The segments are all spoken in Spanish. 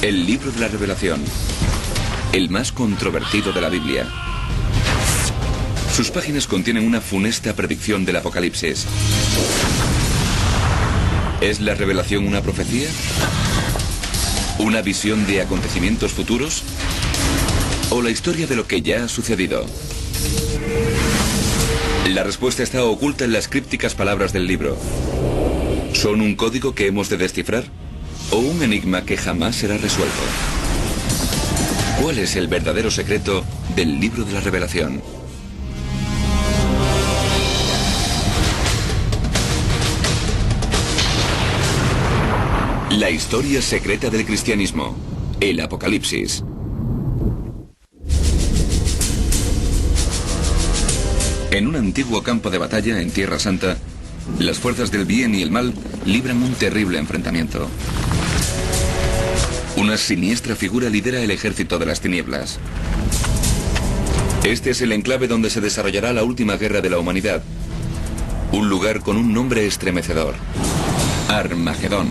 El libro de la Revelación, el más controvertido de la Biblia. Sus páginas contienen una funesta predicción del Apocalipsis. ¿Es la revelación una profecía? ¿Una visión de acontecimientos futuros? ¿O la historia de lo que ya ha sucedido? La respuesta está oculta en las crípticas palabras del libro. ¿Son un código que hemos de descifrar? ¿O un enigma que jamás será resuelto? ¿Cuál es el verdadero secreto del libro de la Revelación? La historia secreta del cristianismo, el Apocalipsis. En un antiguo campo de batalla en Tierra Santa, las fuerzas del bien y el mal libran un terrible enfrentamiento. Una siniestra figura lidera el ejército de las tinieblas. Este es el enclave donde se desarrollará la última guerra de la humanidad. Un lugar con un nombre estremecedor: Armagedón.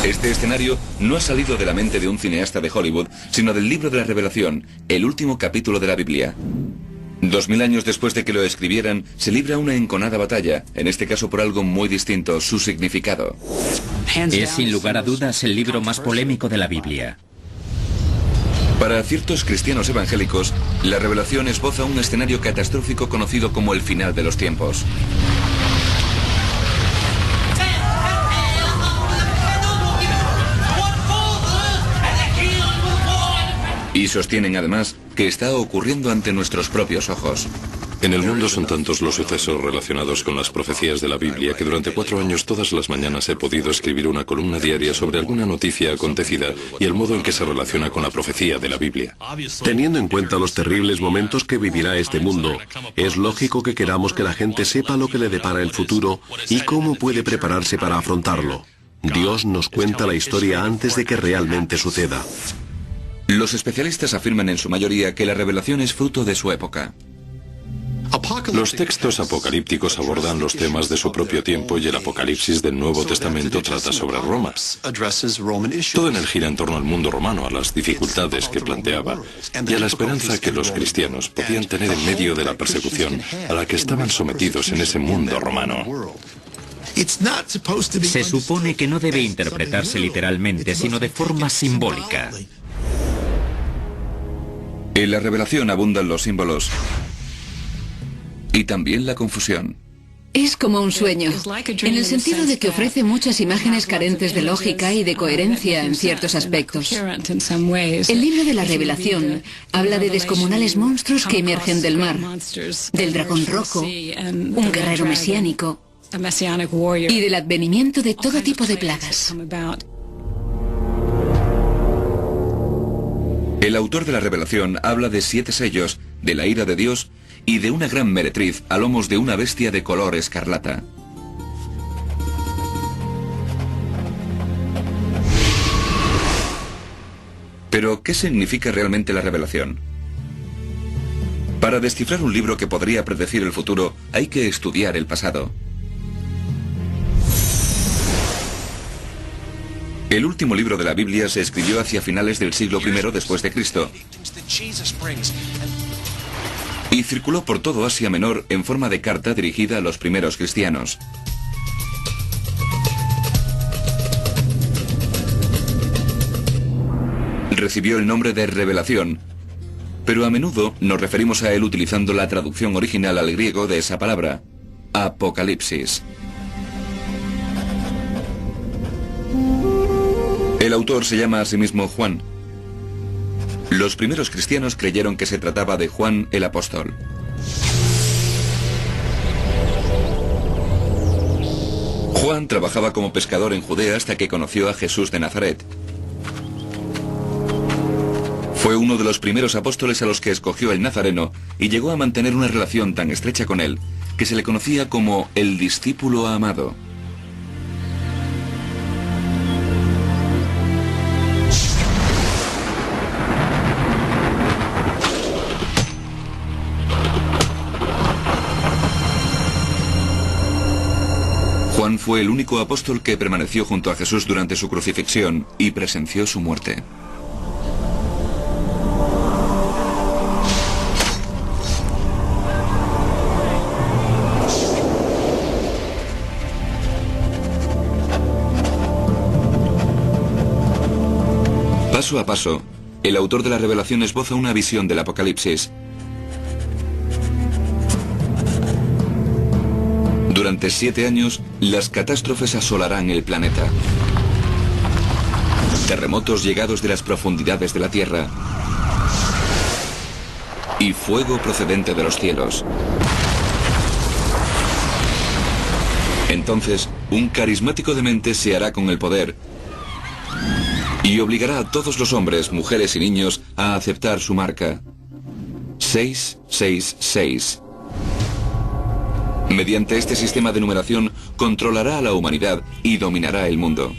Este escenario no ha salido de la mente de un cineasta de Hollywood, sino del libro de la Revelación, el último capítulo de la Biblia. 2000 años después de que lo escribieran, se libra una enconada batalla, en este caso por algo muy distinto: su significado. Es sin lugar a dudas el libro más polémico de la Biblia. Para ciertos cristianos evangélicos, la Revelación esboza un escenario catastrófico conocido como el final de los tiempos. Y sostienen además que está ocurriendo ante nuestros propios ojos. En el mundo son tantos los sucesos relacionados con las profecías de la Biblia que durante 4 años todas las mañanas he podido escribir una columna diaria sobre alguna noticia acontecida y el modo en que se relaciona con la profecía de la Biblia. Teniendo en cuenta los terribles momentos que vivirá este mundo, es lógico que queramos que la gente sepa lo que le depara el futuro y cómo puede prepararse para afrontarlo. Dios nos cuenta la historia antes de que realmente suceda. Los especialistas afirman en su mayoría que la Revelación es fruto de su época. Los textos apocalípticos abordan los temas de su propio tiempo y el Apocalipsis del Nuevo Testamento trata sobre Roma. Todo en él gira en torno al mundo romano, a las dificultades que planteaba y a la esperanza que los cristianos podían tener en medio de la persecución a la que estaban sometidos en ese mundo romano. Se supone que no debe interpretarse literalmente, sino de forma simbólica. En la Revelación abundan los símbolos y también la confusión. Es como un sueño, en el sentido de que ofrece muchas imágenes carentes de lógica y de coherencia en ciertos aspectos. El libro de la Revelación habla de descomunales monstruos que emergen del mar, del dragón rojo, un guerrero mesiánico y del advenimiento de todo tipo de plagas. El autor de la Revelación habla de 7 sellos, de la ira de Dios y de una gran meretriz a lomos de una bestia de color escarlata. Pero, ¿qué significa realmente la Revelación? Para descifrar un libro que podría predecir el futuro, hay que estudiar el pasado. El último libro de la Biblia se escribió hacia finales del siglo I después de Cristo y circuló por todo Asia Menor en forma de carta dirigida a los primeros cristianos. Recibió el nombre de Revelación, pero a menudo nos referimos a él utilizando la traducción original al griego de esa palabra, Apocalipsis. El autor se llama a sí mismo Juan. Los primeros cristianos creyeron que se trataba de Juan el Apóstol. Juan trabajaba como pescador en Judea hasta que conoció a Jesús de Nazaret. Fue uno de los primeros apóstoles a los que escogió el Nazareno y llegó a mantener una relación tan estrecha con él que se le conocía como el discípulo amado. Juan fue el único apóstol que permaneció junto a Jesús durante su crucifixión y presenció su muerte. Paso a paso, el autor de la Revelación esboza una visión del Apocalipsis. Durante 7 años, las catástrofes asolarán el planeta. Terremotos llegados de las profundidades de la Tierra y fuego procedente de los cielos. Entonces, un carismático demente se hará con el poder y obligará a todos los hombres, mujeres y niños a aceptar su marca. 666. Mediante este sistema de numeración controlará a la humanidad y dominará el mundo.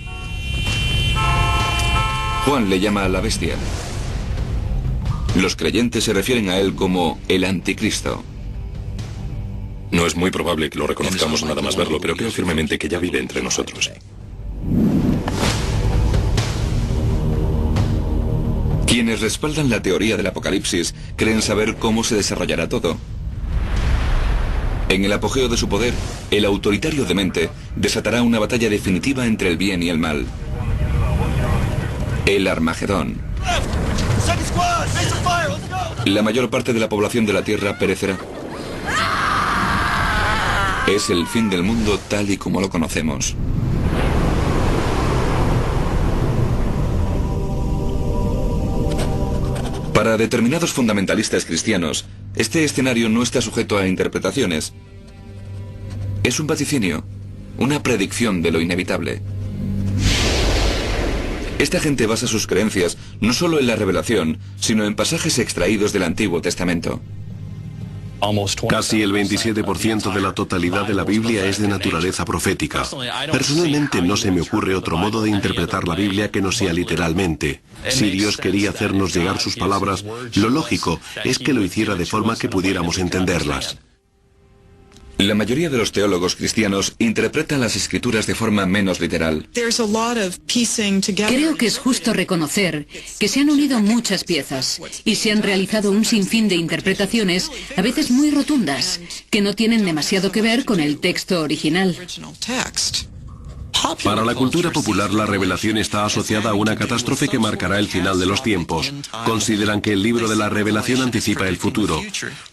Juan le llama a la bestia. Los creyentes se refieren a él como el anticristo. No es muy probable que lo reconozcamos nada más verlo, pero creo firmemente que ya vive entre nosotros. Quienes respaldan la teoría del Apocalipsis creen saber cómo se desarrollará todo. En el apogeo de su poder, el autoritario demente desatará una batalla definitiva entre el bien y el mal. El Armagedón. La mayor parte de la población de la Tierra perecerá. Es el fin del mundo tal y como lo conocemos. Para determinados fundamentalistas cristianos, este escenario no está sujeto a interpretaciones. Es un vaticinio, una predicción de lo inevitable. Esta gente basa sus creencias no solo en la Revelación, sino en pasajes extraídos del Antiguo Testamento. Casi el 27% de la totalidad de la Biblia es de naturaleza profética. Personalmente no se me ocurre otro modo de interpretar la Biblia que no sea literalmente. Si Dios quería hacernos llegar sus palabras, lo lógico es que lo hiciera de forma que pudiéramos entenderlas. La mayoría de los teólogos cristianos interpretan las escrituras de forma menos literal. Creo que es justo reconocer que se han unido muchas piezas y se han realizado un sinfín de interpretaciones, a veces muy rotundas, que no tienen demasiado que ver con el texto original. Para la cultura popular, la revelación está asociada a una catástrofe que marcará el final de los tiempos. Consideran que el libro de la Revelación anticipa el futuro.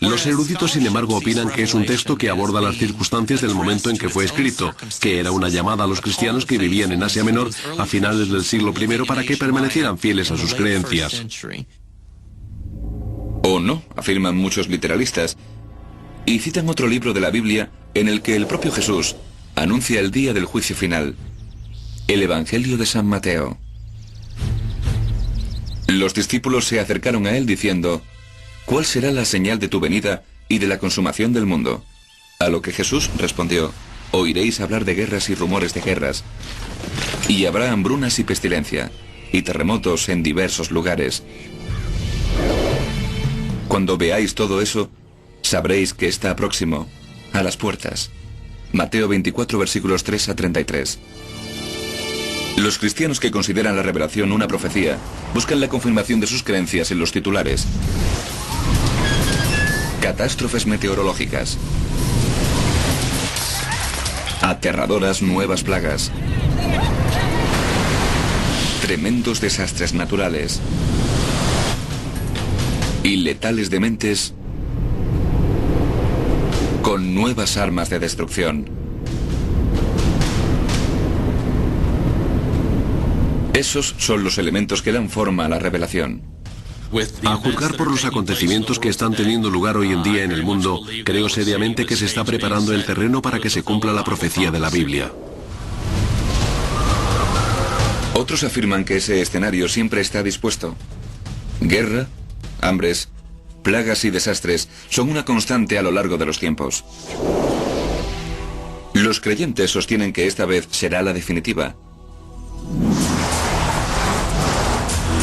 Los eruditos, sin embargo, opinan que es un texto que aborda las circunstancias del momento en que fue escrito, que era una llamada a los cristianos que vivían en Asia Menor a finales del siglo I para que permanecieran fieles a sus creencias. O no, afirman muchos literalistas, y citan otro libro de la Biblia en el que el propio Jesús anuncia el día del juicio final, el Evangelio de San Mateo. Los discípulos se acercaron a él diciendo: ¿cuál será la señal de tu venida y de la consumación del mundo? A lo que Jesús respondió: oiréis hablar de guerras y rumores de guerras, y habrá hambrunas y pestilencia, y terremotos en diversos lugares. Cuando veáis todo eso, sabréis que está próximo, a las puertas. Mateo 24, versículos 3 a 33. Los cristianos que consideran la revelación una profecía buscan la confirmación de sus creencias en los titulares. Catástrofes meteorológicas. Aterradoras nuevas plagas. Tremendos desastres naturales. Y letales dementes con nuevas armas de destrucción. Esos son los elementos que dan forma a la revelación. A juzgar por los acontecimientos que están teniendo lugar hoy en día en el mundo, creo seriamente que se está preparando el terreno para que se cumpla la profecía de la Biblia. Otros afirman que ese escenario siempre está dispuesto. Guerra, hambres, plagas y desastres son una constante a lo largo de los tiempos. Los creyentes sostienen que esta vez será la definitiva.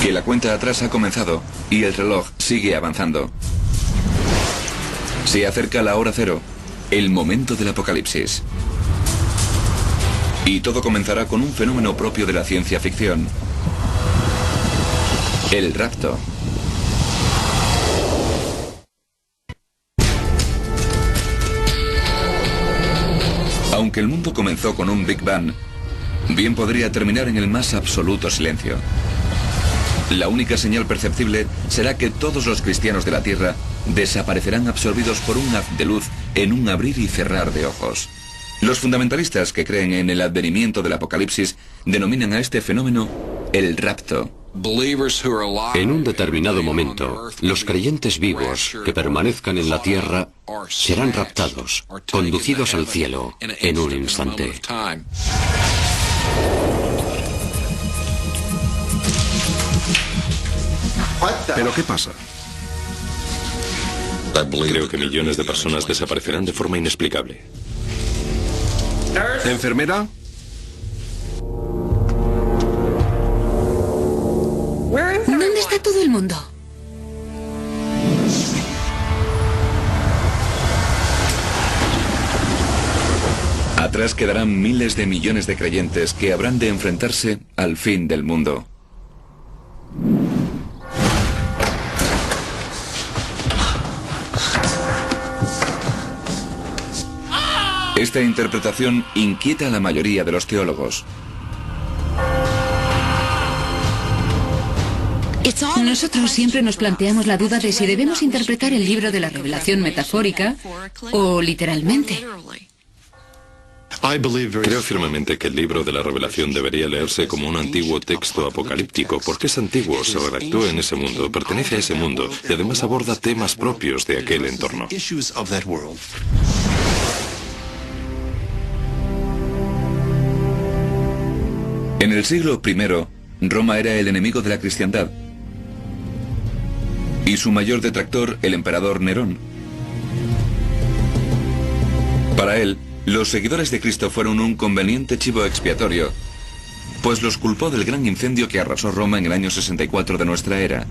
Que la cuenta atrás ha comenzado y el reloj sigue avanzando. Se acerca la hora cero, el momento del apocalipsis. Y todo comenzará con un fenómeno propio de la ciencia ficción: el rapto. Aunque el mundo comenzó con un Big Bang, bien podría terminar en el más absoluto silencio. La única señal perceptible será que todos los cristianos de la Tierra desaparecerán absorbidos por un haz de luz en un abrir y cerrar de ojos. Los fundamentalistas que creen en el advenimiento del apocalipsis denominan a este fenómeno el rapto. En un determinado momento, los creyentes vivos que permanezcan en la tierra serán raptados, conducidos al cielo en un instante. ¿Pero qué pasa? Creo que millones de personas desaparecerán de forma inexplicable. ¿Enfermera? ¿Dónde está todo el mundo? Atrás quedarán miles de millones de creyentes que habrán de enfrentarse al fin del mundo. Esta interpretación inquieta a la mayoría de los teólogos. Nosotros siempre nos planteamos la duda de si debemos interpretar el libro de la Revelación metafórica o literalmente. Creo firmemente que el libro de la Revelación debería leerse como un antiguo texto apocalíptico, porque es antiguo, se redactó en ese mundo, pertenece a ese mundo y además aborda temas propios de aquel entorno. En el siglo I, Roma era el enemigo de la cristiandad y su mayor detractor, el emperador Nerón. Para él, los seguidores de Cristo fueron un conveniente chivo expiatorio, pues los culpó del gran incendio que arrasó Roma en el año 64 de nuestra era.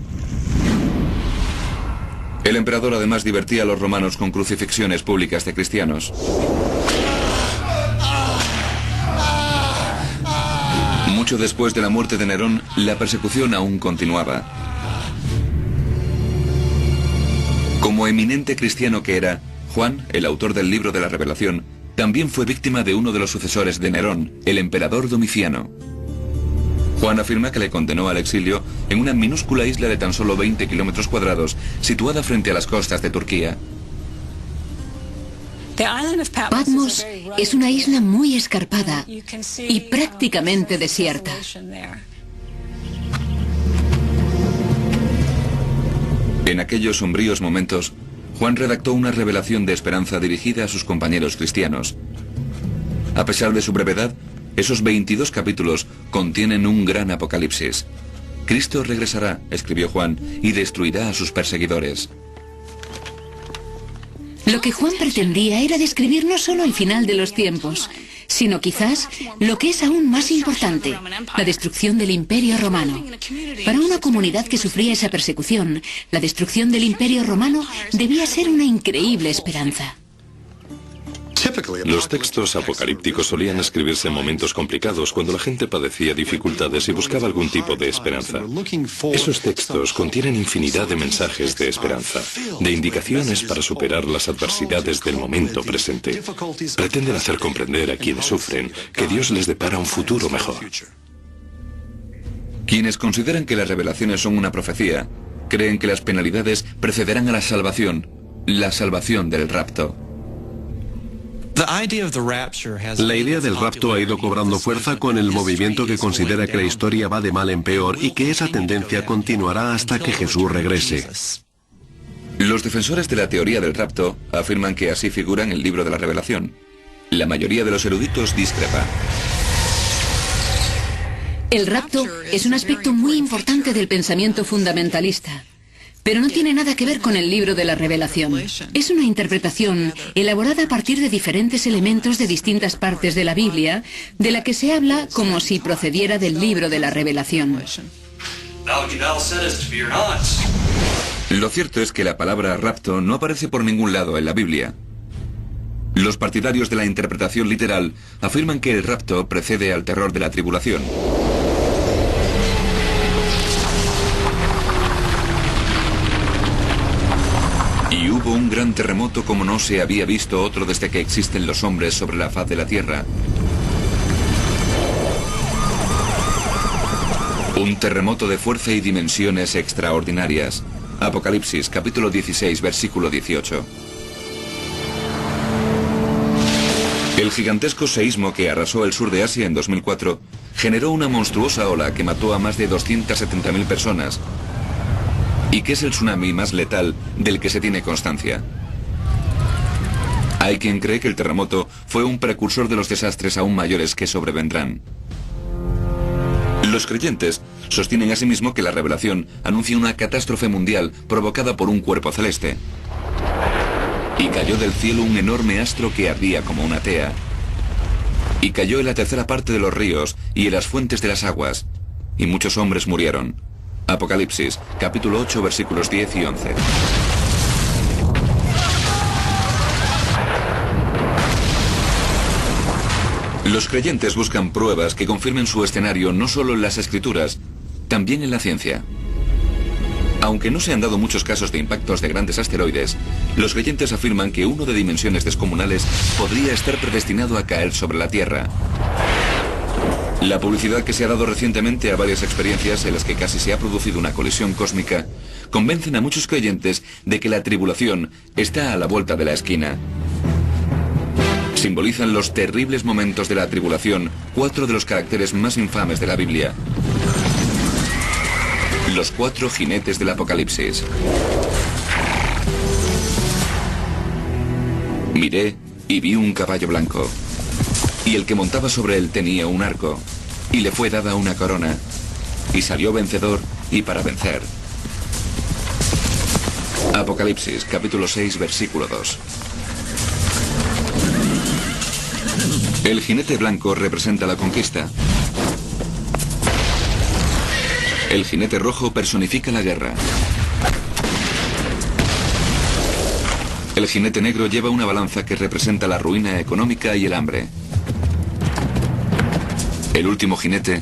El emperador además divertía a los romanos con crucifixiones públicas de cristianos. Mucho después de la muerte de Nerón, la persecución aún continuaba. Como eminente cristiano que era, Juan, el autor del libro de la Revelación, también fue víctima de uno de los sucesores de Nerón, el emperador Domiciano. Juan afirma que le condenó al exilio en una minúscula isla de tan solo 20 kilómetros cuadrados, situada frente a las costas de Turquía. Patmos es una isla muy escarpada y prácticamente desierta. En aquellos sombríos momentos, Juan redactó una revelación de esperanza dirigida a sus compañeros cristianos. A pesar de su brevedad, esos 22 capítulos contienen un gran apocalipsis. Cristo regresará, escribió Juan, y destruirá a sus perseguidores. Lo que Juan pretendía era describir no solo el final de los tiempos, sino quizás lo que es aún más importante, la destrucción del Imperio Romano. Para una comunidad que sufría esa persecución, la destrucción del Imperio Romano debía ser una increíble esperanza. Los textos apocalípticos solían escribirse en momentos complicados, cuando la gente padecía dificultades y buscaba algún tipo de esperanza. Esos textos contienen infinidad de mensajes de esperanza, de indicaciones para superar las adversidades del momento presente. Pretenden hacer comprender a quienes sufren que Dios les depara un futuro mejor. Quienes consideran que las revelaciones son una profecía, creen que las penalidades precederán a la salvación del rapto. La idea del rapto ha ido cobrando fuerza con el movimiento que considera que la historia va de mal en peor y que esa tendencia continuará hasta que Jesús regrese. Los defensores de la teoría del rapto afirman que así figura en el libro de la Revelación. La mayoría de los eruditos discrepa. El rapto es un aspecto muy importante del pensamiento fundamentalista, pero no tiene nada que ver con el libro de la Revelación. Es una interpretación elaborada a partir de diferentes elementos de distintas partes de la Biblia, de la que se habla como si procediera del libro de la Revelación. Lo cierto es que la palabra rapto no aparece por ningún lado en la Biblia. Los partidarios de la interpretación literal afirman que el rapto precede al terror de la tribulación. Y hubo un gran terremoto como no se había visto otro desde que existen los hombres sobre la faz de la tierra. Un terremoto de fuerza y dimensiones extraordinarias. Apocalipsis, capítulo 16, versículo 18. El gigantesco seísmo que arrasó el sur de Asia en 2004 generó una monstruosa ola que mató a más de 270.000 personas y que es el tsunami más letal del que se tiene constancia. Hay quien cree que el terremoto fue un precursor de los desastres aún mayores que sobrevendrán. Los creyentes sostienen asimismo que la revelación anuncia una catástrofe mundial provocada por un cuerpo celeste. Y cayó del cielo un enorme astro que ardía como una tea. Y cayó en la tercera parte de los ríos y en las fuentes de las aguas. Y muchos hombres murieron. Apocalipsis, capítulo 8, versículos 10 y 11. Los creyentes buscan pruebas que confirmen su escenario no solo en las escrituras, también en la ciencia. Aunque no se han dado muchos casos de impactos de grandes asteroides, los creyentes afirman que uno de dimensiones descomunales podría estar predestinado a caer sobre la Tierra. La publicidad que se ha dado recientemente a varias experiencias en las que casi se ha producido una colisión cósmica convencen a muchos creyentes de que la tribulación está a la vuelta de la esquina. Simbolizan los terribles momentos de la tribulación 4 de los caracteres más infames de la Biblia. Los 4 jinetes del Apocalipsis. Miré y vi un caballo blanco, y el que montaba sobre él tenía un arco, y le fue dada una corona, y salió vencedor y para vencer. Apocalipsis, capítulo 6, versículo 2. El jinete blanco representa la conquista. El jinete rojo personifica la guerra. El jinete negro lleva una balanza que representa la ruina económica y el hambre. El último jinete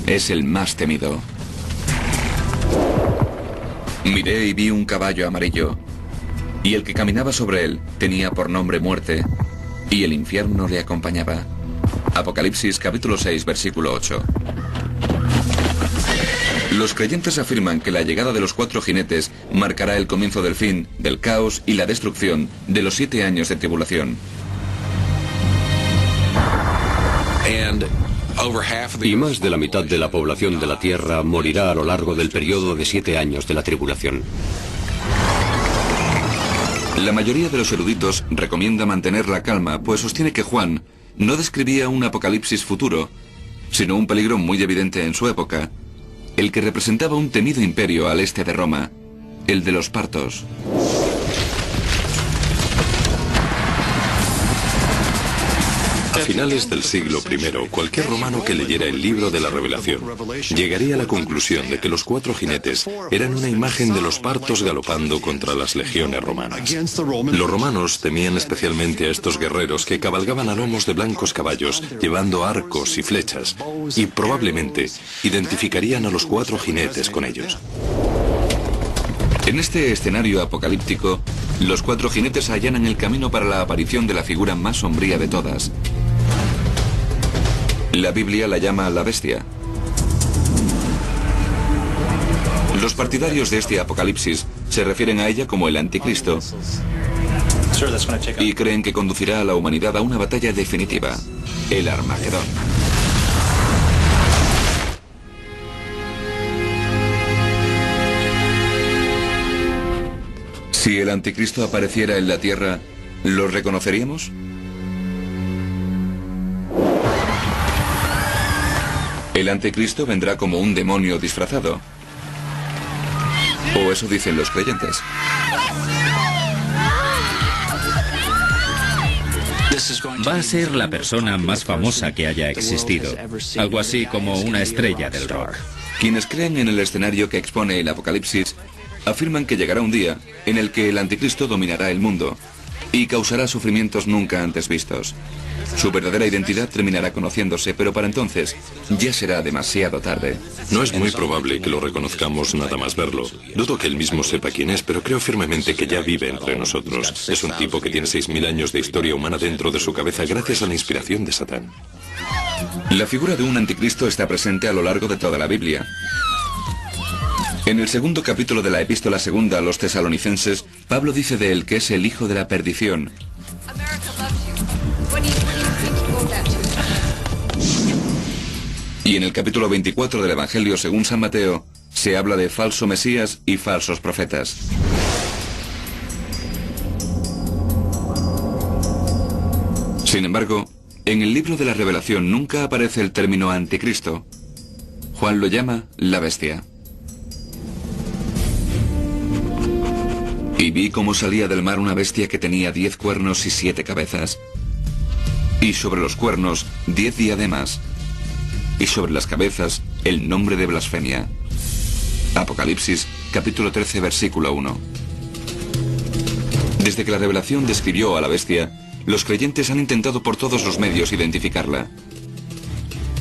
es el más temido. Miré y vi un caballo amarillo, y el que caminaba sobre él tenía por nombre Muerte, y el infierno le acompañaba. Apocalipsis, capítulo 6, versículo 8. Los creyentes afirman que la llegada de los 4 jinetes marcará el comienzo del fin, del caos y la destrucción de los 7 años de tribulación. Y más de la mitad de la población de la Tierra morirá a lo largo del periodo de 7 años de la tribulación. La mayoría de los eruditos recomienda mantener la calma, pues sostiene que Juan no describía un apocalipsis futuro, sino un peligro muy evidente en su época, el que representaba un temido imperio al este de Roma, el de los partos. A finales del siglo I, cualquier romano que leyera el libro de la Revelación llegaría a la conclusión de que los 4 jinetes eran una imagen de los partos galopando contra las legiones romanas. Los romanos temían especialmente a estos guerreros que cabalgaban a lomos de blancos caballos, llevando arcos y flechas, y probablemente identificarían a los 4 jinetes con ellos. En este escenario apocalíptico, los 4 jinetes allanan el camino para la aparición de la figura más sombría de todas. La Biblia la llama la bestia. Los partidarios de este apocalipsis se refieren a ella como el anticristo y creen que conducirá a la humanidad a una batalla definitiva, el Armagedón. Si el anticristo apareciera en la tierra, ¿lo reconoceríamos? El anticristo vendrá como un demonio disfrazado. O eso dicen los creyentes. Va a ser la persona más famosa que haya existido. Algo así como una estrella del rock. Quienes creen en el escenario que expone el Apocalipsis afirman que llegará un día en el que el anticristo dominará el mundo y causará sufrimientos nunca antes vistos. Su verdadera identidad terminará conociéndose, pero para entonces ya será demasiado tarde. No es muy probable que lo reconozcamos nada más verlo. Dudo que él mismo sepa quién es, pero creo firmemente que ya vive entre nosotros. Es un tipo que tiene 6.000 años de historia humana dentro de su cabeza gracias a la inspiración de Satán. La figura de un anticristo está presente a lo largo de toda la Biblia. En el segundo capítulo de la epístola segunda a los tesalonicenses, Pablo dice de él que es el hijo de la perdición. Y en el capítulo 24 del Evangelio según San Mateo, se habla de falso Mesías y falsos profetas. Sin embargo, en el libro de la Revelación nunca aparece el término anticristo. Juan lo llama la bestia. Y vi cómo salía del mar una bestia que tenía 10 cuernos y 7 cabezas. Y sobre los cuernos 10 diademas. Y sobre las cabezas el nombre de blasfemia. Apocalipsis, capítulo 13, versículo 1. Desde que la Revelación describió a la bestia, los creyentes han intentado por todos los medios identificarla.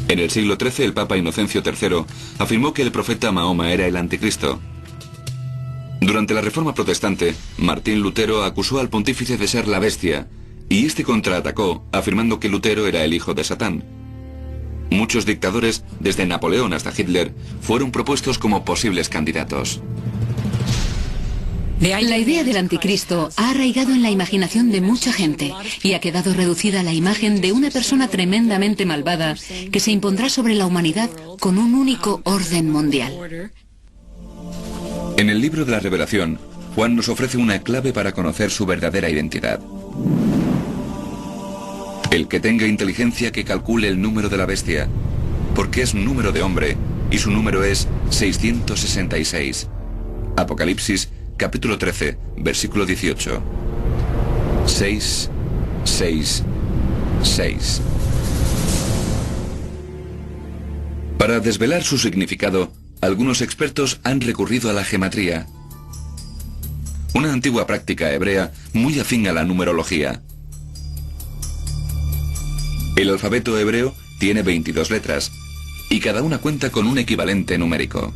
En el siglo XIII, el Papa Inocencio III afirmó que el profeta Mahoma era el anticristo. Durante la Reforma Protestante, Martín Lutero acusó al pontífice de ser la bestia, y este contraatacó, afirmando que Lutero era el hijo de Satán. Muchos dictadores, desde Napoleón hasta Hitler, fueron propuestos como posibles candidatos. La idea del anticristo ha arraigado en la imaginación de mucha gente y ha quedado reducida a la imagen de una persona tremendamente malvada que se impondrá sobre la humanidad con un único orden mundial. En el libro de la Revelación, Juan nos ofrece una clave para conocer su verdadera identidad. El que tenga inteligencia que calcule el número de la bestia, porque es número de hombre y su número es 666. Apocalipsis, capítulo 13, versículo 18. 6, 6, 6. Para desvelar su significado, algunos expertos han recurrido a la gematría, una antigua práctica hebrea muy afín a la numerología. El alfabeto hebreo tiene 22 letras, y cada una cuenta con un equivalente numérico.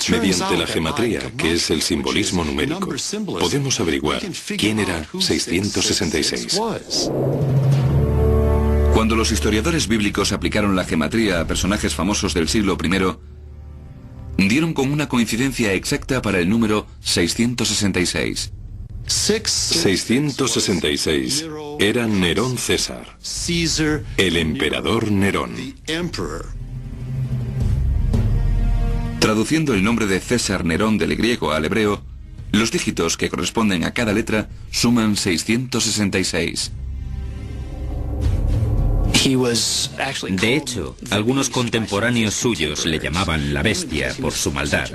Mediante la gematría, que es el simbolismo numérico, podemos averiguar quién era 666. Cuando los historiadores bíblicos aplicaron la gematría a personajes famosos del siglo I, dieron con una coincidencia exacta para el número 666. 666 era Nerón César, el emperador Nerón. Traduciendo el nombre de César Nerón del griego al hebreo, los dígitos que corresponden a cada letra suman 666. De hecho, algunos contemporáneos suyos le llamaban la bestia por su maldad.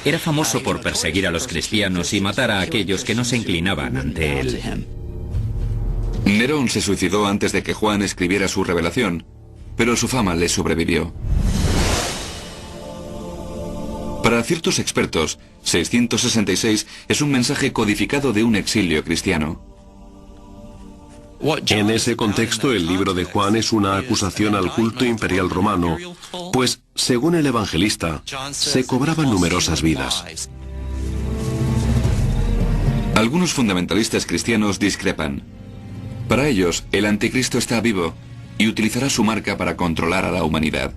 Era famoso por perseguir a los cristianos y matar a aquellos que no se inclinaban ante él. Nerón se suicidó antes de que Juan escribiera su revelación, pero su fama le sobrevivió. Para ciertos expertos, 666 es un mensaje codificado de un exilio cristiano. En ese contexto, el libro de Juan es una acusación al culto imperial romano, pues, según el evangelista, se cobraban numerosas vidas. Algunos fundamentalistas cristianos discrepan. Para ellos, el anticristo está vivo y utilizará su marca para controlar a la humanidad.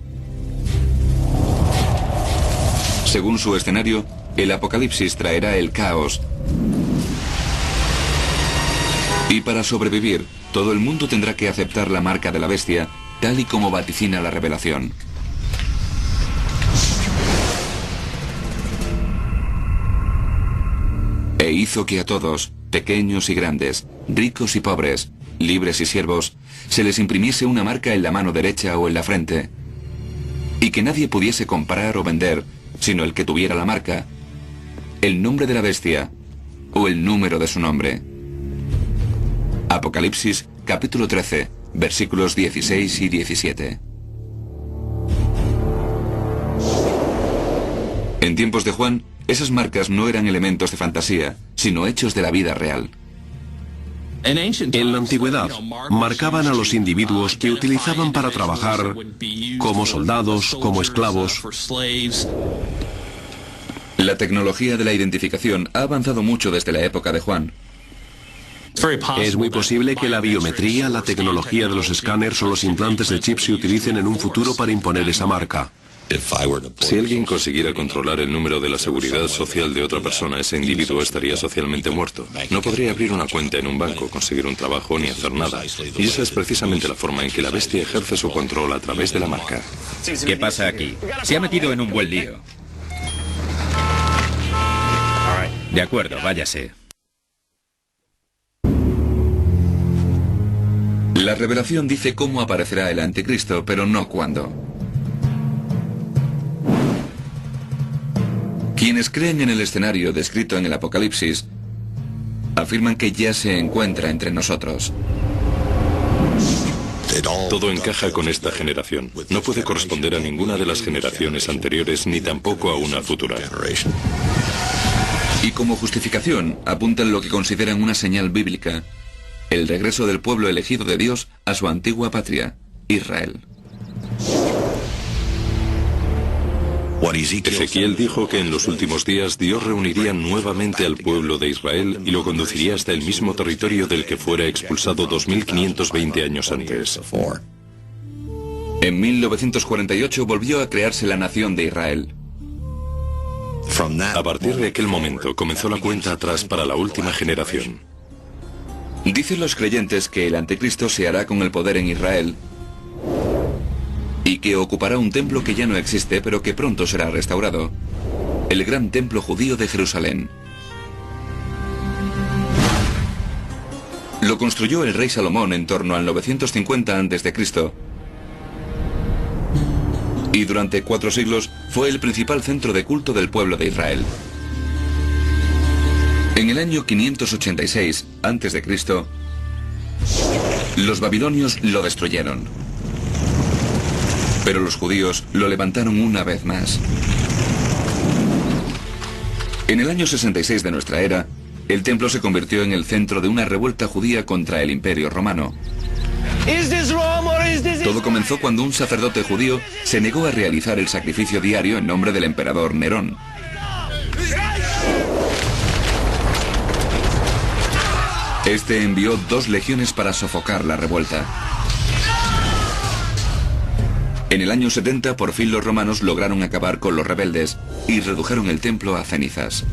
Según su escenario, el apocalipsis traerá el caos. Y para sobrevivir, todo el mundo tendrá que aceptar la marca de la bestia, tal y como vaticina la revelación. E hizo que a todos, pequeños y grandes, ricos y pobres, libres y siervos, se les imprimiese una marca en la mano derecha o en la frente, y que nadie pudiese comprar o vender, sino el que tuviera la marca, el nombre de la bestia o el número de su nombre. Apocalipsis, capítulo 13, versículos 16 y 17. En tiempos de Juan, Esas marcas no eran elementos de fantasía, sino hechos de la vida real. En la antigüedad, marcaban a los individuos que utilizaban para trabajar como soldados, como esclavos. La tecnología de la identificación ha avanzado mucho desde la época de Juan. Es muy posible que la biometría, la tecnología de los escáneres o los implantes de chips se utilicen en un futuro para imponer esa marca. Si alguien consiguiera controlar el número de la seguridad social de otra persona, ese individuo estaría socialmente muerto. No podría abrir una cuenta en un banco, conseguir un trabajo ni hacer nada. Y esa es precisamente la forma en que la bestia ejerce su control a través de la marca. ¿Qué pasa aquí? Se ha metido en un buen lío. De acuerdo, váyase. La revelación dice cómo aparecerá el anticristo, pero no cuándo. Quienes creen en el escenario descrito en el Apocalipsis afirman que ya se encuentra entre nosotros. Todo encaja con esta generación. No puede corresponder a ninguna de las generaciones anteriores ni tampoco a una futura. Y como justificación apuntan lo que consideran una señal bíblica: el regreso del pueblo elegido de Dios a su antigua patria, Israel. Ezequiel dijo que en los últimos días Dios reuniría nuevamente al pueblo de Israel y lo conduciría hasta el mismo territorio del que fuera expulsado 2520 años antes. En 1948 volvió a crearse la nación de Israel. A partir de aquel momento comenzó la cuenta atrás para la última generación. Dicen los creyentes que el anticristo se hará con el poder en Israel y que ocupará un templo que ya no existe, pero que pronto será restaurado: el gran templo judío de Jerusalén. Lo construyó el rey Salomón en torno al 950 a.C. y durante 4 siglos fue el principal centro de culto del pueblo de Israel. En el año 586 a.C., los babilonios lo destruyeron. Pero los judíos lo levantaron una vez más. En el año 66 de nuestra era, el templo se convirtió en el centro de una revuelta judía contra el Imperio Romano. Todo comenzó cuando un sacerdote judío se negó a realizar el sacrificio diario en nombre del emperador Nerón. Este envió 2 legiones para sofocar la revuelta. En el año 70 por fin los romanos lograron acabar con los rebeldes y redujeron el templo a cenizas.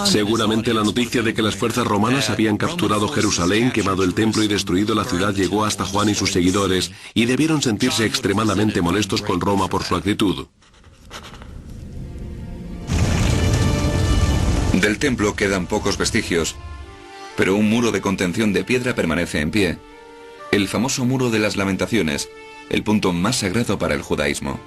Seguramente la noticia de que las fuerzas romanas habían capturado Jerusalén, quemado el templo y destruido la ciudad llegó hasta Juan y sus seguidores, y debieron sentirse extremadamente molestos con Roma por su actitud. Del templo quedan pocos vestigios, pero un muro de contención de piedra permanece en pie. El famoso muro de las lamentaciones, el punto más sagrado para el judaísmo.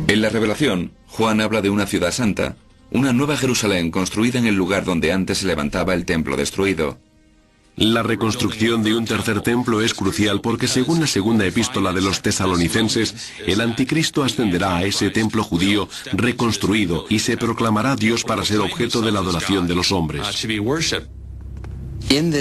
En la Revelación, Juan habla de una ciudad santa, una nueva Jerusalén construida en el lugar donde antes se levantaba el templo destruido. La reconstrucción de un tercer templo es crucial porque, según la segunda epístola de los tesalonicenses, el anticristo ascenderá a ese templo judío reconstruido y se proclamará Dios para ser objeto de la adoración de los hombres. En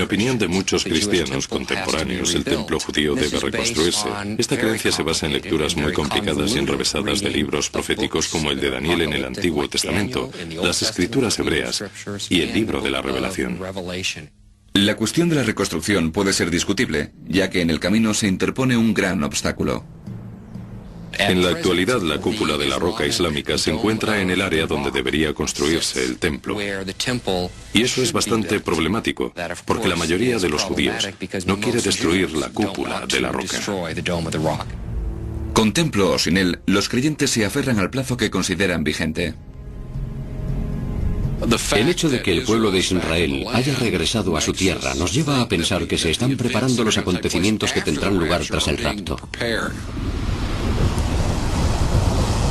opinión de muchos cristianos contemporáneos, el templo judío debe reconstruirse. Esta creencia se basa en lecturas muy complicadas y enrevesadas de libros proféticos como el de Daniel en el Antiguo Testamento, las escrituras hebreas y el libro de la Revelación. La cuestión de la reconstrucción puede ser discutible, ya que en el camino se interpone un gran obstáculo. En la actualidad, la cúpula de la roca islámica se encuentra en el área donde debería construirse el templo. Y eso es bastante problemático, porque la mayoría de los judíos no quiere destruir la cúpula de la roca. Con templo o sin él, los creyentes se aferran al plazo que consideran vigente. El hecho de que el pueblo de Israel haya regresado a su tierra nos lleva a pensar que se están preparando los acontecimientos que tendrán lugar tras el rapto.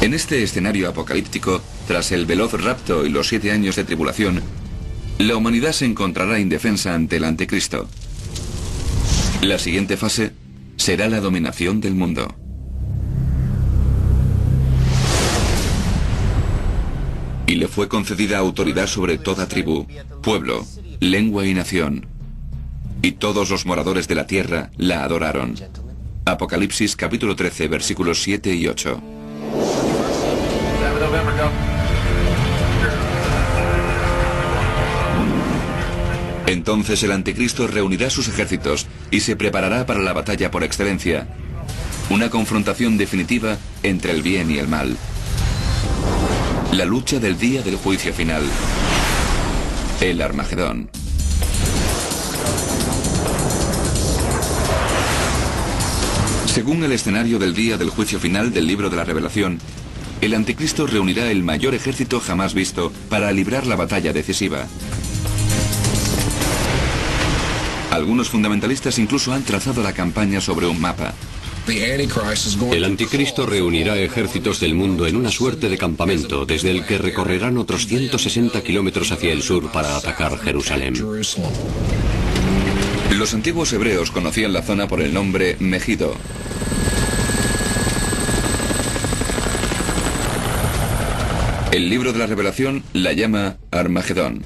En este escenario apocalíptico, tras el veloz rapto y los 7 años de tribulación, la humanidad se encontrará indefensa ante el anticristo. La siguiente fase será la dominación del mundo. Y le fue concedida autoridad sobre toda tribu, pueblo, lengua y nación. Y todos los moradores de la tierra la adoraron. Apocalipsis capítulo 13, versículos 7 y 8. Entonces el anticristo reunirá sus ejércitos y se preparará para la batalla por excelencia. Una confrontación definitiva entre el bien y el mal. La lucha del día del juicio final. El Armagedón. Según el escenario del día del juicio final del libro de la Revelación, el anticristo reunirá el mayor ejército jamás visto para librar la batalla decisiva. Algunos fundamentalistas incluso han trazado la campaña sobre un mapa. El anticristo reunirá ejércitos del mundo en una suerte de campamento, desde el que recorrerán otros 160 kilómetros hacia el sur para atacar Jerusalén. Los antiguos hebreos conocían la zona por el nombre Megido. El libro de la Revelación la llama Armagedón.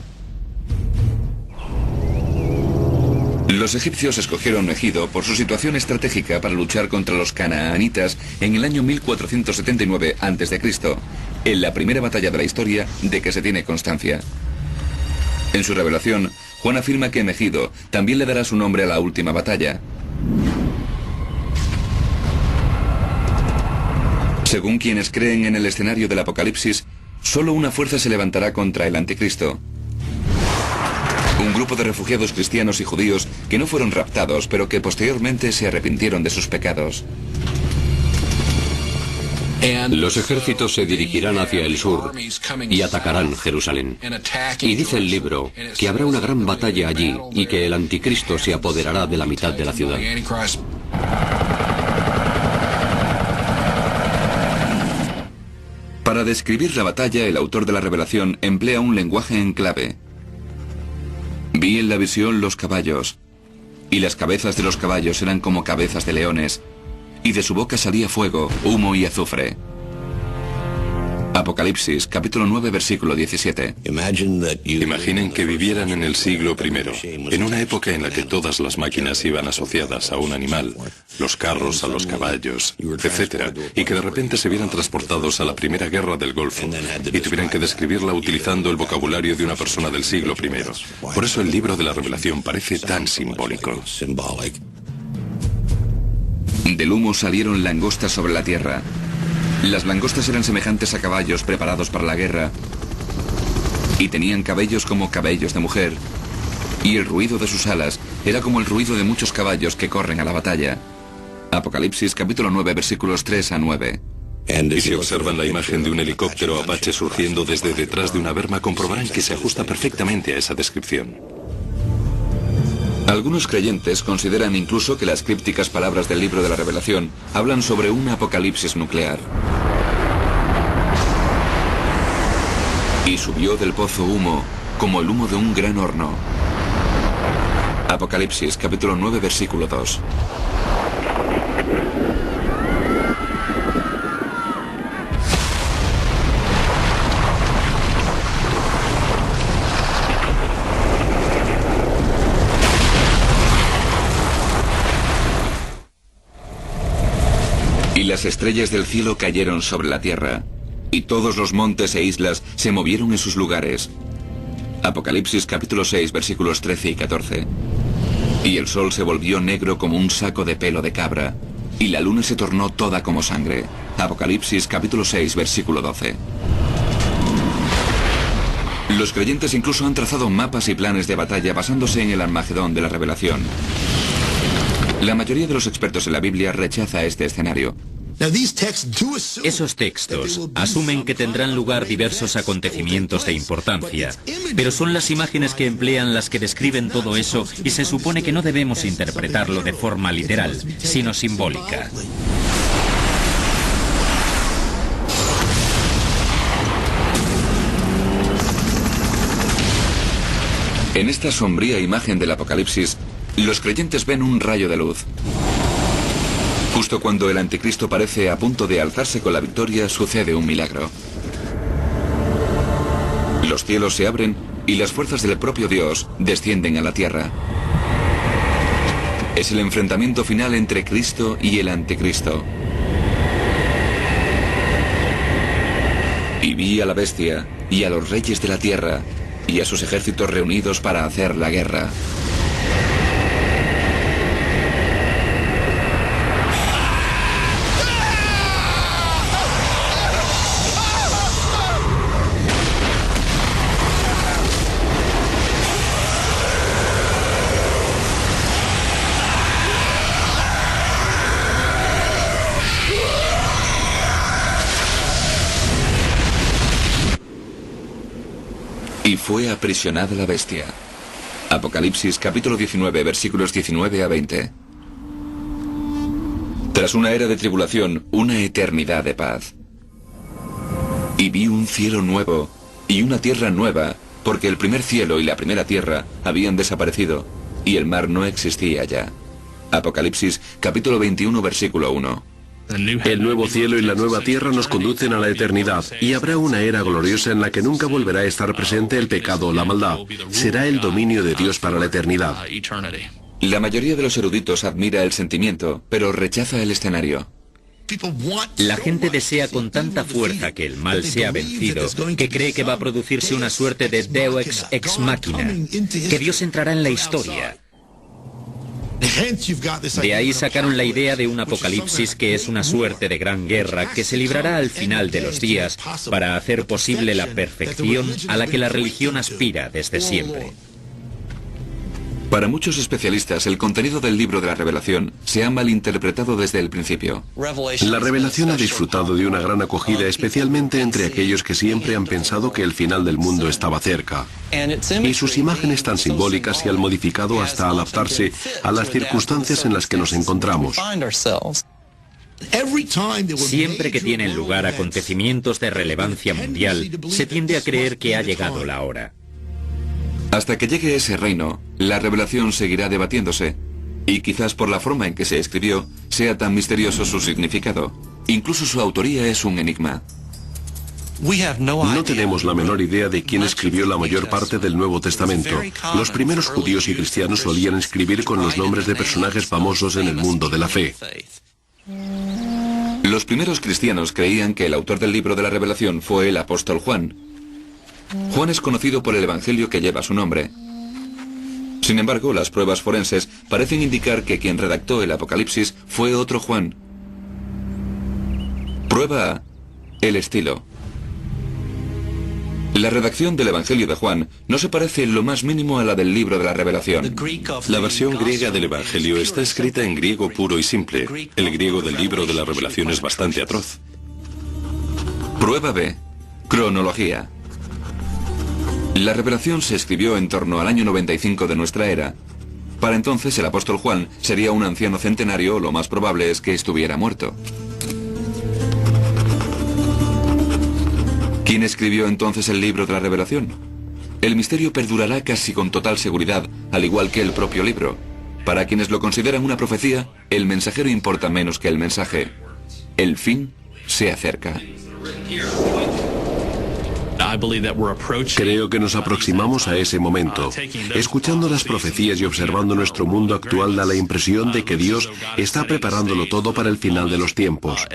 Los egipcios escogieron Megido por su situación estratégica para luchar contra los canaanitas en el año 1479 a.C., en la primera batalla de la historia de que se tiene constancia. En su revelación, Juan afirma que Megido también le dará su nombre a la última batalla. Según quienes creen en el escenario del Apocalipsis, solo una fuerza se levantará contra el anticristo. Un grupo de refugiados cristianos y judíos que no fueron raptados, pero que posteriormente se arrepintieron de sus pecados. Los ejércitos se dirigirán hacia el sur y atacarán Jerusalén. Y dice el libro que habrá una gran batalla allí y que el anticristo se apoderará de la mitad de la ciudad. Para describir la batalla, el autor de la Revelación emplea un lenguaje en clave. Vi en la visión los caballos, y las cabezas de los caballos eran como cabezas de leones, y de su boca salía fuego, humo y azufre. Apocalipsis, capítulo 9, versículo 17. Imaginen que vivieran en el siglo I, en una época en la que todas las máquinas iban asociadas a un animal, los carros a los caballos, etc., y que de repente se vieran transportados a la Primera Guerra del Golfo, y tuvieran que describirla utilizando el vocabulario de una persona del siglo I. Por eso el libro de la Revelación parece tan simbólico. Del humo salieron langostas sobre la tierra. Las langostas eran semejantes a caballos preparados para la guerra y tenían cabellos como cabellos de mujer, y el ruido de sus alas era como el ruido de muchos caballos que corren a la batalla. Apocalipsis capítulo 9 versículos 3 a 9. Y si observan la imagen de un helicóptero Apache surgiendo desde detrás de una berma, comprobarán que se ajusta perfectamente a esa descripción. Algunos creyentes consideran incluso que las crípticas palabras del libro de la Revelación hablan sobre un apocalipsis nuclear. Y subió del pozo humo, como el humo de un gran horno. Apocalipsis, capítulo 9, versículo 2. Y las estrellas del cielo cayeron sobre la tierra, y todos los montes e islas se movieron en sus lugares. Apocalipsis capítulo 6 versículos 13 y 14. Y el sol se volvió negro como un saco de pelo de cabra, y la luna se tornó toda como sangre. Apocalipsis capítulo 6 versículo 12. Los creyentes incluso han trazado mapas y planes de batalla basándose en el Armagedón de la Revelación. La mayoría de los expertos en la Biblia rechaza este escenario. Esos textos asumen que tendrán lugar diversos acontecimientos de importancia, pero son las imágenes que emplean las que describen todo eso y se supone que no debemos interpretarlo de forma literal, sino simbólica. En esta sombría imagen del Apocalipsis, los creyentes ven un rayo de luz. Justo cuando el anticristo parece a punto de alzarse con la victoria, sucede un milagro. Los cielos se abren y las fuerzas del propio Dios descienden a la tierra. Es el enfrentamiento final entre Cristo y el anticristo. Y vi a la bestia y a los reyes de la tierra y a sus ejércitos reunidos para hacer la guerra. Y fue aprisionada la bestia. Apocalipsis capítulo 19, versículos 19 a 20. Tras una era de tribulación, una eternidad de paz. Y vi un cielo nuevo y una tierra nueva, porque el primer cielo y la primera tierra habían desaparecido, y el mar no existía ya. Apocalipsis capítulo 21, versículo 1. El nuevo cielo y la nueva tierra nos conducen a la eternidad, y habrá una era gloriosa en la que nunca volverá a estar presente el pecado o la maldad. Será el dominio de Dios para la eternidad. La mayoría de los eruditos admira el sentimiento, pero rechaza el escenario. La gente desea con tanta fuerza que el mal sea vencido, que cree que va a producirse una suerte de Deus ex machina, que Dios entrará en la historia. De ahí sacaron la idea de un apocalipsis que es una suerte de gran guerra que se librará al final de los días para hacer posible la perfección a la que la religión aspira desde siempre. Para muchos especialistas, el contenido del libro de la Revelación se ha malinterpretado desde el principio. La revelación ha disfrutado de una gran acogida, especialmente entre aquellos que siempre han pensado que el final del mundo estaba cerca. Y sus imágenes tan simbólicas se han modificado hasta adaptarse a las circunstancias en las que nos encontramos. Siempre que tienen lugar acontecimientos de relevancia mundial, se tiende a creer que ha llegado la hora. Hasta que llegue ese reino, la revelación seguirá debatiéndose, y quizás por la forma en que se escribió, sea tan misterioso su significado. Incluso su autoría es un enigma. No tenemos la menor idea de quién escribió la mayor parte del Nuevo Testamento. Los primeros judíos y cristianos solían escribir con los nombres de personajes famosos en el mundo de la fe. Los primeros cristianos creían que el autor del libro de la Revelación fue el apóstol Juan. Juan es conocido por el evangelio que lleva su nombre. Sin embargo, las pruebas forenses parecen indicar que quien redactó el Apocalipsis fue otro Juan. Prueba A: el estilo. La redacción del Evangelio de Juan no se parece en lo más mínimo a la del libro de la Revelación. La versión griega del Evangelio está escrita en griego puro y simple. El griego del libro de la Revelación es bastante atroz. Prueba B: cronología. La Revelación se escribió en torno al año 95 de nuestra era. Para entonces el apóstol Juan sería un anciano centenario, o lo más probable es que estuviera muerto. ¿Quién escribió entonces el libro de la Revelación? El misterio perdurará casi con total seguridad, al igual que el propio libro. Para quienes lo consideran una profecía, el mensajero importa menos que el mensaje. El fin se acerca. Creo que nos aproximamos a ese momento. Escuchando las profecías y observando nuestro mundo actual da la impresión de que Dios está preparándolo todo para el final de los tiempos.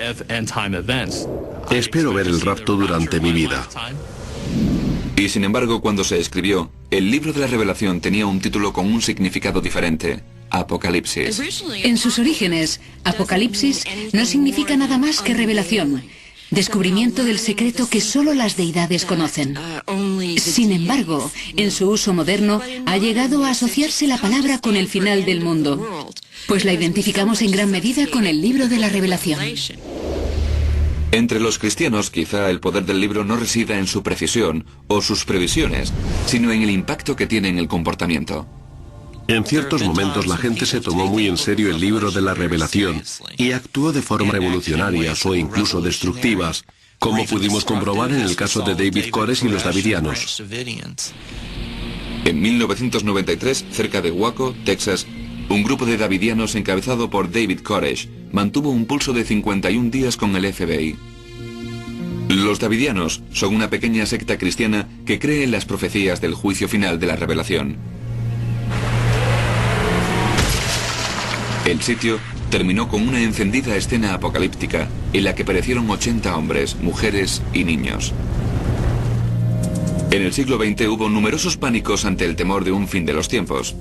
Espero ver el rapto durante mi vida. Y sin embargo, cuando se escribió, el libro de la Revelación tenía un título con un significado diferente: Apocalipsis. En sus orígenes, Apocalipsis no significa nada más que revelación, descubrimiento del secreto que solo las deidades conocen. Sin embargo, en su uso moderno ha llegado a asociarse la palabra con el final del mundo, pues la identificamos en gran medida con el libro de la Revelación. Entre los cristianos, quizá el poder del libro no resida en su precisión o sus previsiones, sino en el impacto que tiene en el comportamiento. En ciertos momentos la gente se tomó muy en serio el libro de la Revelación y actuó de forma revolucionarias o incluso destructivas, como pudimos comprobar en el caso de David Koresh y los davidianos. En 1993, cerca de Waco, Texas, Un grupo de davidianos encabezado por David Koresh mantuvo un pulso de 51 días con el FBI. Los davidianos son una pequeña secta cristiana que cree en las profecías del juicio final de la revelación. El sitio terminó con una encendida escena apocalíptica en la que perecieron 80 hombres, mujeres y niños. En el siglo XX hubo numerosos pánicos ante el temor de un fin de los tiempos.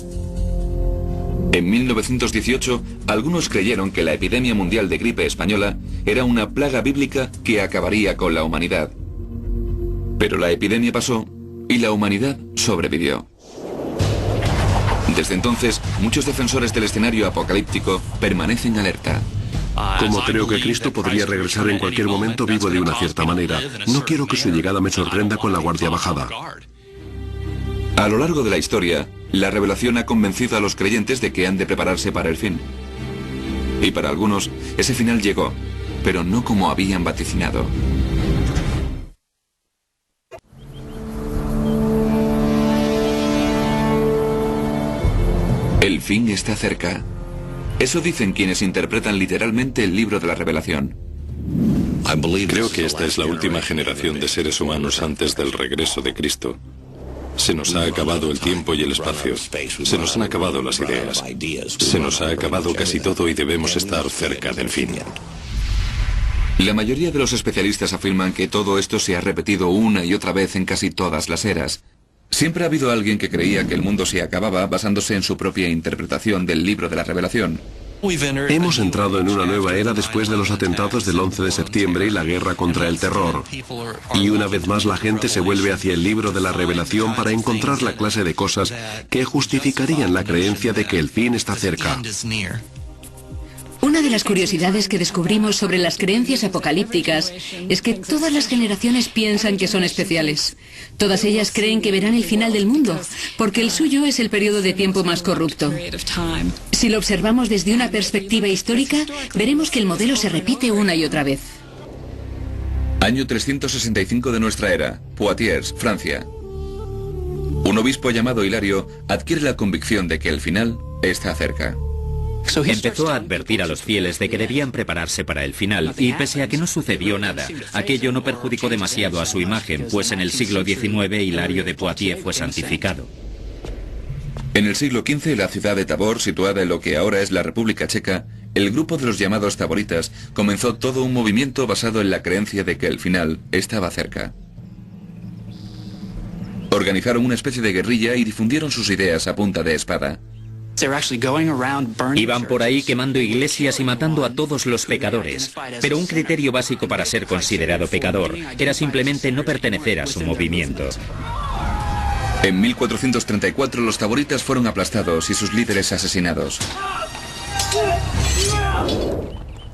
En 1918, algunos creyeron que la epidemia mundial de gripe española era una plaga bíblica que acabaría con la humanidad. Pero la epidemia pasó y la humanidad sobrevivió. Desde entonces, muchos defensores del escenario apocalíptico permanecen alerta. Como creo que Cristo podría regresar en cualquier momento, vivo de una cierta manera. No quiero que su llegada me sorprenda con la guardia bajada. A lo largo de la historia, la revelación ha convencido a los creyentes de que han de prepararse para el fin. Y para algunos, ese final llegó, pero no como habían vaticinado. El fin está cerca. Eso dicen quienes interpretan literalmente el libro de la revelación. Creo que esta es la última generación de seres humanos antes del regreso de Cristo. Se nos ha acabado el tiempo y el espacio. Se nos han acabado las ideas. Se nos ha acabado casi todo y debemos estar cerca del fin. La mayoría de los especialistas afirman que todo esto se ha repetido una y otra vez en casi todas las eras. Siempre ha habido alguien que creía que el mundo se acababa basándose en su propia interpretación del libro de la revelación. Hemos entrado en una nueva era después de los atentados del 11 de septiembre y la guerra contra el terror. Y una vez más la gente se vuelve hacia el libro de la revelación para encontrar la clase de cosas que justificarían la creencia de que el fin está cerca. Una de las curiosidades que descubrimos sobre las creencias apocalípticas es que todas las generaciones piensan que son especiales. Todas ellas creen que verán el final del mundo, porque el suyo es el periodo de tiempo más corrupto. Si lo observamos desde una perspectiva histórica, veremos que el modelo se repite una y otra vez. Año 365 de nuestra era, Poitiers, Francia. Un obispo llamado Hilario adquiere la convicción de que el final está cerca. Empezó a advertir a los fieles de que debían prepararse para el final, y pese a que no sucedió nada, aquello no perjudicó demasiado a su imagen, pues en el siglo XIX Hilario de Poitiers fue santificado. En el siglo XV, la ciudad de Tabor, situada en lo que ahora es la República Checa, el grupo de los llamados taboritas comenzó todo un movimiento basado en la creencia de que el final estaba cerca. Organizaron una especie de guerrilla y difundieron sus ideas a punta de espada. Iban por ahí quemando iglesias y matando a todos los pecadores, pero un criterio básico para ser considerado pecador era simplemente no pertenecer a su movimiento. En 1434 los taboritas fueron aplastados y sus líderes asesinados.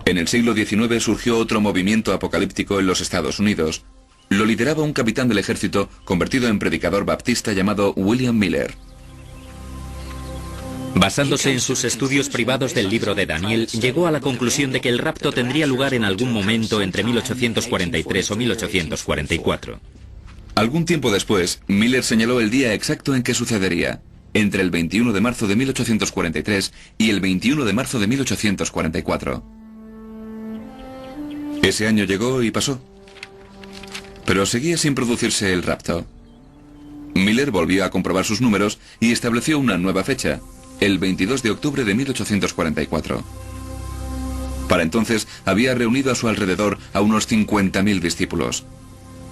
En el siglo XIX surgió otro movimiento apocalíptico en los Estados Unidos. Lo lideraba un capitán del ejército convertido en predicador baptista llamado William Miller. Basándose en sus estudios privados del libro de Daniel, llegó a la conclusión de que el rapto tendría lugar en algún momento entre 1843 o 1844. Algún tiempo después, Miller señaló el día exacto en que sucedería, entre el 21 de marzo de 1843 y el 21 de marzo de 1844. Ese año llegó y pasó, pero seguía sin producirse el rapto. Miller volvió a comprobar sus números y estableció una nueva fecha, el 22 de octubre de 1844. Para entonces había reunido a su alrededor a unos 50.000 discípulos.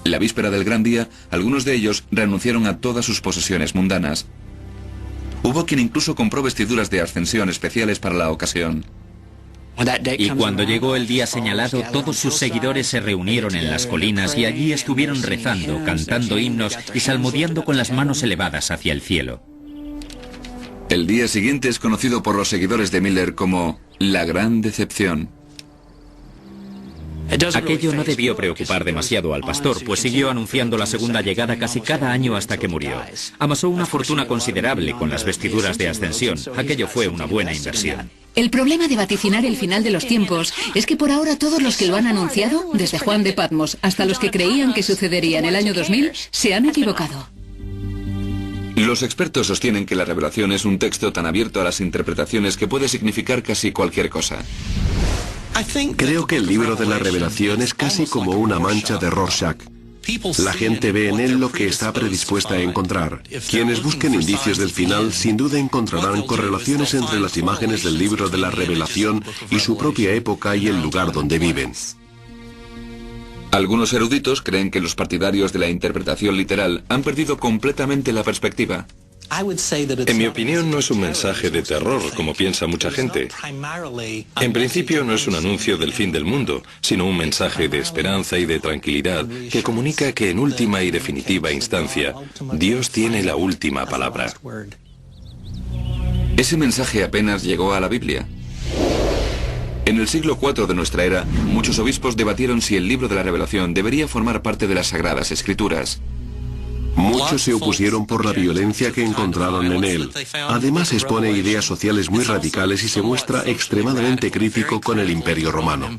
La víspera del gran día, algunos de ellos renunciaron a todas sus posesiones mundanas. Hubo quien incluso compró vestiduras de ascensión especiales para la ocasión. Y cuando llegó el día señalado, todos sus seguidores se reunieron en las colinas y allí estuvieron rezando, cantando himnos y salmodiando con las manos elevadas hacia el cielo. El día siguiente es conocido por los seguidores de Miller como la gran decepción. Aquello no debió preocupar demasiado al pastor, pues siguió anunciando la segunda llegada casi cada año hasta que murió. Amasó una fortuna considerable con las vestiduras de ascensión. Aquello fue una buena inversión. El problema de vaticinar el final de los tiempos es que por ahora todos los que lo han anunciado, desde Juan de Patmos hasta los que creían que sucedería en el año 2000, se han equivocado. Los expertos sostienen que la revelación es un texto tan abierto a las interpretaciones que puede significar casi cualquier cosa. Creo que el libro de la Revelación es casi como una mancha de Rorschach. La gente ve en él lo que está predispuesta a encontrar. Quienes busquen indicios del final sin duda encontrarán correlaciones entre las imágenes del libro de la Revelación y su propia época y el lugar donde viven. Algunos eruditos creen que los partidarios de la interpretación literal han perdido completamente la perspectiva. En mi opinión, no es un mensaje de terror, como piensa mucha gente. En principio, no es un anuncio del fin del mundo, sino un mensaje de esperanza y de tranquilidad que comunica que en última y definitiva instancia, Dios tiene la última palabra. Ese mensaje apenas llegó a la Biblia. En el siglo IV de nuestra era, muchos obispos debatieron si el libro de la Revelación debería formar parte de las Sagradas Escrituras. Muchos se opusieron por la violencia que encontraron en él. Además expone ideas sociales muy radicales y se muestra extremadamente crítico con el Imperio Romano.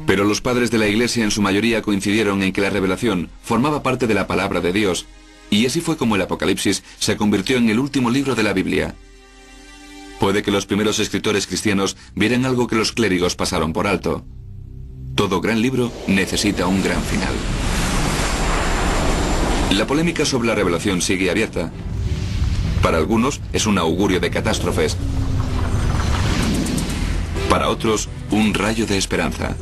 Pero los padres de la Iglesia en su mayoría coincidieron en que la Revelación formaba parte de la palabra de Dios, y así fue como el Apocalipsis se convirtió en el último libro de la Biblia. Puede que los primeros escritores cristianos vieran algo que los clérigos pasaron por alto. Todo gran libro necesita un gran final. La polémica sobre la Revelación sigue abierta. Para algunos es un augurio de catástrofes. Para otros, un rayo de esperanza.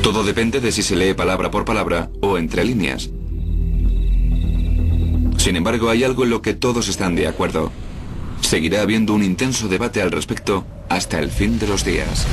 Todo depende de si se lee palabra por palabra o entre líneas. Sin embargo, hay algo en lo que todos están de acuerdo. Seguirá habiendo un intenso debate al respecto hasta el fin de los días.